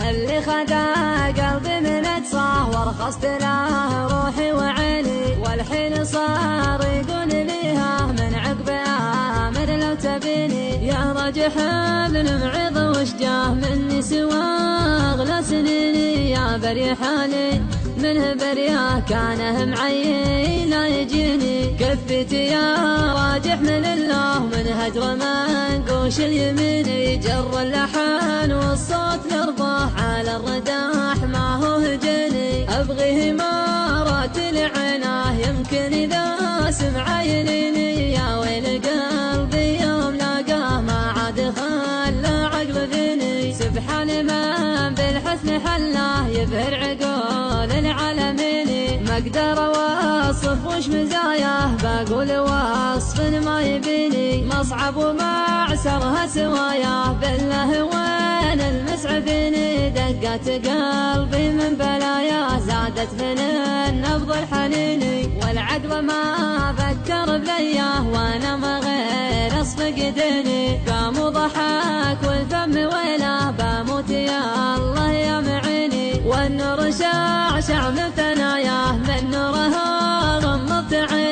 اللي خدا قلبي من اقصاه ورخصت له روحي وعيني، والحين صار يقول ليها من عقب آمر لو تبيني. يا راجح بالمعظ وش جاه مني سوى اغلى سنيني، يا بري حالي منه برياه كانه معين لا يجيني. كفيتي يا راجح من الله من هجر منقوش اليميني، جر اللحن والصوت نرضاه على الرداح ما هو هجني. ابغيه مرات العناه يمكن اذا سمع يليني، يا ويل قلبي يوم لاقاه ما عاد خلى عقل ذيني. سبحان من بالحسن حلاه يبهر عقول العالمين، ما اقدر اوصف وش مزاياه بقول وصف ما يبيني. مصعب ومعسرها سواياه بالله وين المسعفيني، دقات قلبي من بلاياه زادت من النبض الحنيني. والعدوى ما فكر بلياه وانا ما غير اصفق ديني، قام وضحك والفم ويله بموت يا الله يا معيني. والنور شعشع من ثناياه من نوره غمضت عيني.